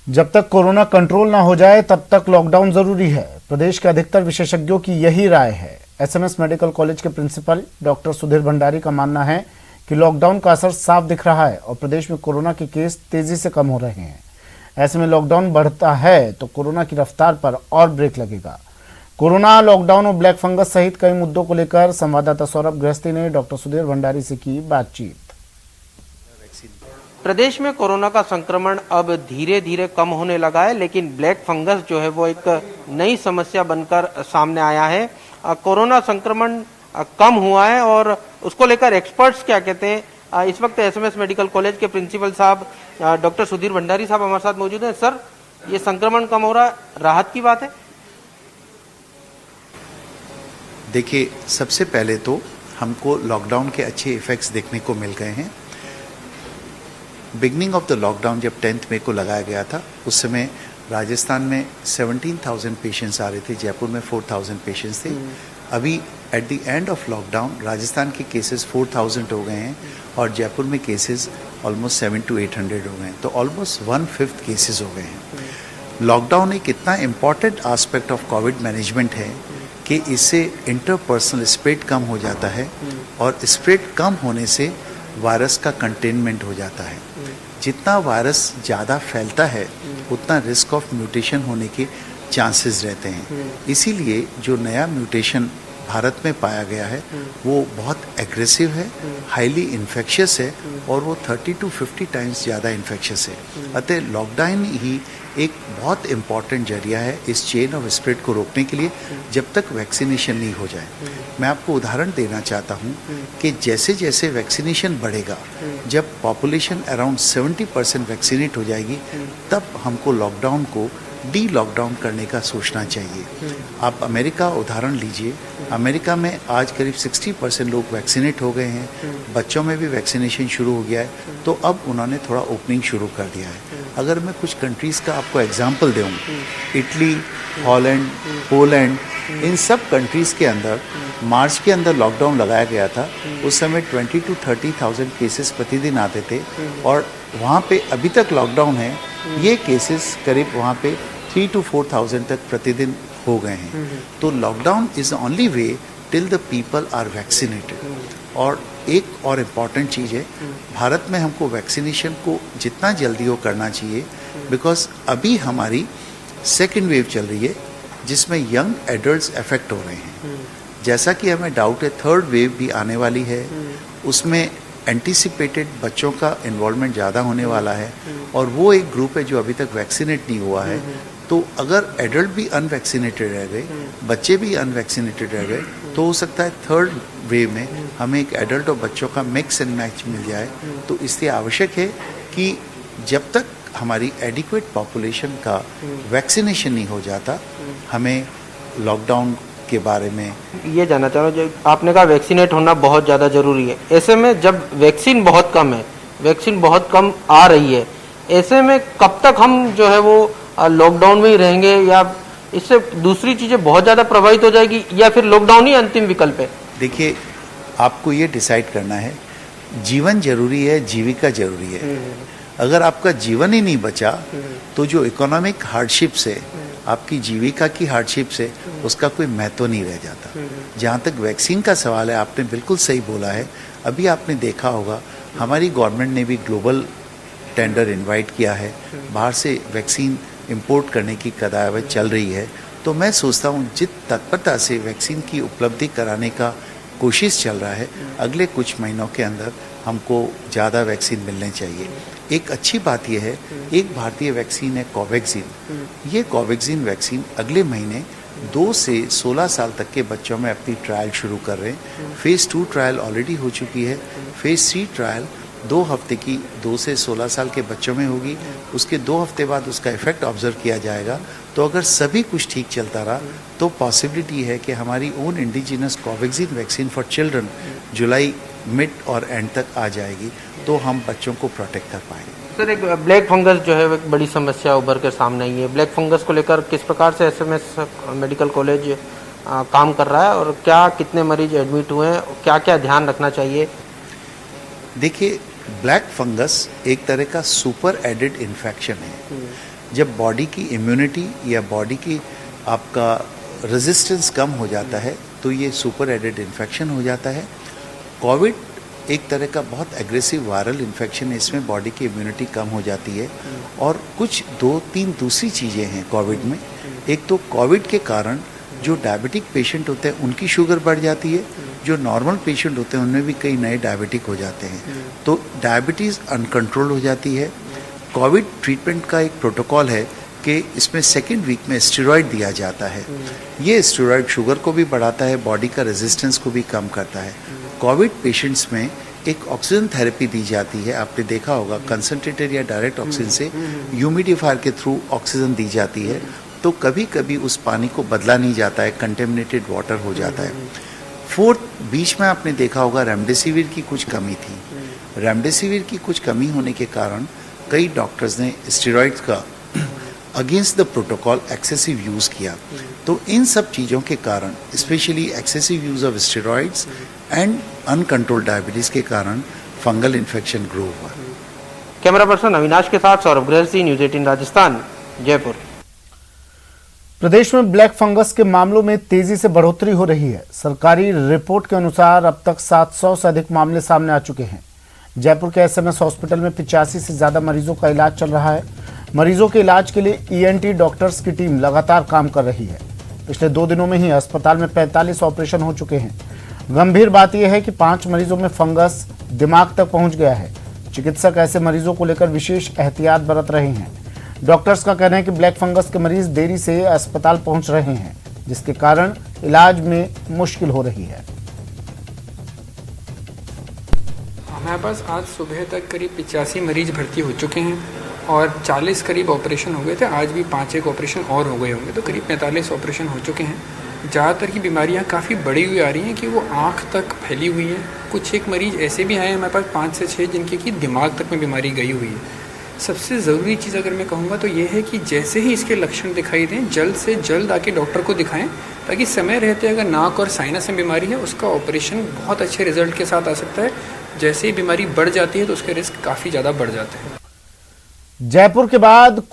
जब तक corona control ना हो जाए तब तक लॉकडाउन जरूरी है। प्रदेश के अधिकतर विशेषज्ञों की यही राय है। एसएमएस मेडिकल कॉलेज के प्रिंसिपल डॉक्टर सुधीर भंडारी का मानना है कि लॉकडाउन का असर साफ दिख रहा है और प्रदेश में कोरोना के केस तेजी से कम हो रहे हैं। ऐसे में लॉकडाउन बढ़ता है तो कोरोना की रफ्तार पर और ब्रेक लगेगा। कोरोना, लॉकडाउन और ब्लैक फंगस सहित कई मुद्दों को लेकर संवाददाता सौरभ गृहस्थी ने डॉक्टर सुधीर भंडारी से की बातचीत। प्रदेश में कोरोना का संक्रमण अब धीरे धीरे कम होने लगा है, लेकिन ब्लैक फंगस जो है वो एक नई समस्या बनकर सामने आया है। कोरोना संक्रमण कम हुआ है और उसको लेकर एक्सपर्ट्स क्या कहते हैं, इस वक्त एसएमएस मेडिकल कॉलेज के प्रिंसिपल साहब डॉक्टर सुधीर भंडारी साहब हमारे साथ मौजूद हैं। सर, ये संक्रमण कम हो रहा है, राहत की बात है? देखिए, सबसे पहले तो हमको लॉकडाउन के अच्छे इफेक्ट्स देखने को मिल गए हैं। बिगनिंग ऑफ द लॉकडाउन जब 10 मई को लगाया गया था, उस समय राजस्थान में 17,000 पेशेंट्स आ रहे थे, जयपुर में 4,000 पेशेंट्स थे। अभी at the end of lockdown Rajasthan के केसेस 4,000 हो गए हैं और जयपुर में केसेस ऑलमोस्ट 700 to 800 हो गए हैं, तो ऑलमोस्ट 1/5 केसेस हो गए हैं। लॉकडाउन एक इतना important aspect of Covid management है कि इससे इंटरपर्सनल स्प्रेड कम हो जाता है और स्प्रेड कम होने से वायरस का कंटेनमेंट हो जाता है। जितना वायरस ज़्यादा फैलता है उतना रिस्क ऑफ म्यूटेशन होने के चांसेस रहते हैं। इसीलिए जो नया म्यूटेशन भारत में पाया गया है वो बहुत एग्रेसिव है, हाईली इन्फेक्शियस है और वो 30 to 50 टाइम्स ज़्यादा इन्फेक्शियस है। अतः लॉकडाउन ही एक बहुत इम्पॉर्टेंट जरिया है इस चेन ऑफ स्प्रेड को रोकने के लिए, जब तक वैक्सीनेशन नहीं हो जाए। मैं आपको उदाहरण देना चाहता हूँ कि जैसे जैसे वैक्सीनेशन बढ़ेगा, जब पॉपुलेशन अराउंड 70% वैक्सीनेट हो जाएगी, तब हमको लॉकडाउन को डी लॉकडाउन करने का सोचना चाहिए। आप अमेरिका उदाहरण लीजिए, अमेरिका में आज करीब 60% लोग वैक्सीनेट हो गए हैं, बच्चों में भी वैक्सीनेशन शुरू हो गया है, तो अब उन्होंने थोड़ा ओपनिंग शुरू कर दिया है। अगर मैं कुछ कंट्रीज़ का आपको एग्जांपल दूँ, इटली, हॉलैंड, पोलैंड, इन सब कंट्रीज़ के अंदर मार्च के अंदर लॉकडाउन लगाया गया था। उस समय 20 to 30,000 केसेस प्रतिदिन आते थे और वहाँ पे अभी तक लॉकडाउन है, ये केसेस करीब वहाँ पे 3 to 4,000 तक प्रतिदिन हो गए हैं। तो lockdown is the only way till the people are vaccinated. और एक और इम्पॉर्टेंट चीज़ है, भारत में हमको वैक्सीनेशन को जितना जल्दी हो करना चाहिए, बिकॉज अभी हमारी सेकेंड वेव चल रही है जिसमें यंग एडल्ट्स अफेक्ट हो रहे हैं। जैसा कि हमें डाउट है थर्ड वेव भी आने वाली है, उसमें एंटीसिपेटेड बच्चों का इन्वॉल्वमेंट ज़्यादा होने वाला है और वो एक ग्रुप है जो अभी तक वैक्सीनेट नहीं हुआ है। तो अगर एडल्ट भी अनवैक्सीनेटेड रह गए, बच्चे भी अनवैक्सीनेटेड रह गए, तो हो सकता है थर्ड वेव में हमें एक एडल्ट और बच्चों का मिक्स एंड मैच मिल जाए। तो इसलिए आवश्यक है कि जब तक हमारी एडिक्वेट पॉपुलेशन का वैक्सीनेशन नहीं हो जाता, हमें लॉकडाउन के बारे में ये जानना चाह रहा हूँ, जो आपने कहा वैक्सीनेट होना बहुत ज़्यादा ज़रूरी है। ऐसे में जब वैक्सीन बहुत कम है, वैक्सीन बहुत कम आ रही है, ऐसे में कब तक हम जो है वो लॉकडाउन में ही रहेंगे या इससे दूसरी चीज़ें बहुत ज़्यादा प्रभावित हो जाएगी या फिर लॉकडाउन ही अंतिम विकल्प है? देखिए, आपको ये डिसाइड करना है, जीवन जरूरी है, जीविका जरूरी है। अगर आपका जीवन ही नहीं बचा तो जो इकोनॉमिक हार्डशिप्स है, आपकी जीविका की हार्डशिप्स है, उसका कोई महत्व नहीं रह जाता। जहाँ तक वैक्सीन का सवाल है, आपने बिल्कुल सही बोला है। अभी आपने देखा होगा हमारी गवर्नमेंट ने भी ग्लोबल टेंडर इनवाइट किया है, बाहर से वैक्सीन इंपोर्ट करने की कदावत चल रही है। तो मैं सोचता हूँ जित तत्परता से वैक्सीन की उपलब्धि कराने का कोशिश चल रहा है, अगले कुछ महीनों के अंदर हमको ज़्यादा वैक्सीन मिलने चाहिए। एक अच्छी बात यह है, एक भारतीय वैक्सीन है कोवैक्सीन। ये कोवैक्सीन वैक्सीन अगले महीने 2 से 16 साल तक के बच्चों में अपनी ट्रायल शुरू कर रहे हैं। फेज़ 2 ट्रायल ऑलरेडी हो चुकी है। फेज़ 3 ट्रायल 2 हफ्ते की 2 से 16 साल के बच्चों में होगी। उसके 2 हफ्ते बाद उसका इफेक्ट ऑब्जर्व किया जाएगा। तो अगर सभी कुछ ठीक चलता रहा तो पॉसिबिलिटी है कि हमारी own indigenous Covaxin vaccine for children July mid और एंड तक आ जाएगी, तो हम बच्चों को प्रोटेक्ट कर पाएंगे। सर, एक ब्लैक फंगस जो है एक बड़ी समस्या उभर कर सामने आई है। ब्लैक फंगस को लेकर किस प्रकार से एसएमएस मेडिकल कॉलेज काम कर रहा है और क्या कितने मरीज एडमिट हुए हैं, क्या क्या ध्यान रखना चाहिए? देखिए, ब्लैक फंगस एक तरह का सुपर एडेड इन्फेक्शन है। जब बॉडी की इम्यूनिटी या बॉडी की आपका रेजिस्टेंस कम हो जाता है तो ये सुपर एडेड इन्फेक्शन हो जाता है। कोविड एक तरह का बहुत एग्रेसिव वायरल इन्फेक्शन है, इसमें बॉडी की इम्यूनिटी कम हो जाती है। और कुछ 2-3 दूसरी चीज़ें हैं कोविड में। एक तो कोविड के कारण जो डायबिटिक पेशेंट होते हैं उनकी शुगर बढ़ जाती है, जो नॉर्मल पेशेंट होते हैं उनमें भी कई नए डायबिटिक हो जाते हैं, तो डायबिटीज़ अनकंट्रोल हो जाती है। कोविड ट्रीटमेंट का एक प्रोटोकॉल है कि इसमें सेकेंड वीक में स्टेरॉइड दिया जाता है। ये स्टेरॉइड शुगर को भी बढ़ाता है, बॉडी का रेजिस्टेंस को भी कम करता है। कोविड पेशेंट्स में एक ऑक्सीजन थेरेपी दी जाती है, आपने देखा होगा कंसंट्रेटेड या डायरेक्ट ऑक्सीजन से ह्यूमिडिफायर के थ्रू ऑक्सीजन दी जाती है। तो कभी कभी उस पानी को बदला नहीं जाता है, कंटेमिनेटेड वाटर हो जाता है। फोर्थ, बीच में आपने देखा होगा रेमडेसिविर की कुछ कमी थी। रेमडेसिविर की कुछ कमी होने के कारण कई डॉक्टर्स ने स्टेरॉइड्स का against the protocol excessive use किया। तो इन सब चीज़ों के कारण, specially excessive use of steroids and uncontrolled diabetes के कारण फंगल इन्फेक्शन ग्रो हुआ। कैमरा पर्सन अविनाश के साथ सौरभ गृहसी, न्यूज़ 18 राजस्थान, जयपुर। प्रदेश में ब्लैक फंगस के मामलों में तेजी से बढ़ोतरी हो रही है। सरकारी रिपोर्ट के अनुसार अब तक 700 से अधिक मामले सामने आ चुके हैं। जयपुर के एसएमएस हॉस्पिटल में 85 से ज्यादा मरीजों का इलाज चल रहा है। मरीजों के इलाज के लिए ईएनटी डॉक्टर्स की टीम लगातार काम कर रही है। पिछले 2 दिनों में ही अस्पताल में 45 ऑपरेशन हो चुके हैं। गंभीर बात यह है कि 5 मरीजों में फंगस दिमाग तक पहुंच गया है। चिकित्सक ऐसे मरीजों को लेकर विशेष एहतियात बरत रहे हैं। डॉक्टर्स का कहना है कि ब्लैक फंगस के मरीज देरी से अस्पताल पहुंच रहे हैं, जिसके कारण इलाज में मुश्किल हो रही है। हमारे पास आज सुबह तक करीब 85 मरीज भर्ती हो चुके हैं और 40 करीब ऑपरेशन हो गए थे। आज भी 5-1 ऑपरेशन और हो गए होंगे, तो करीब 45 ऑपरेशन हो चुके हैं। ज़्यादातर की बीमारियां काफ़ी बड़ी हुई आ रही हैं कि वो आँख तक फैली हुई हैं। कुछ एक मरीज ऐसे भी आए हैं हमारे पास 5 से 6 जिनकी कि दिमाग तक में बीमारी गई हुई है। सबसे ज़रूरी चीज़ अगर मैं कहूँगा तो ये है कि जैसे ही इसके लक्षण दिखाई दें, जल्द से जल्द आके डॉक्टर को दिखाएं, ताकि समय रहते अगर नाक और साइनस में बीमारी है उसका ऑपरेशन बहुत अच्छे रिजल्ट के साथ आ सकता है। जैसे ही बीमारी बढ़ जाती है तो उसके रिस्क काफ़ी ज़्यादा बढ़ जाते हैं। जयपुर के बाद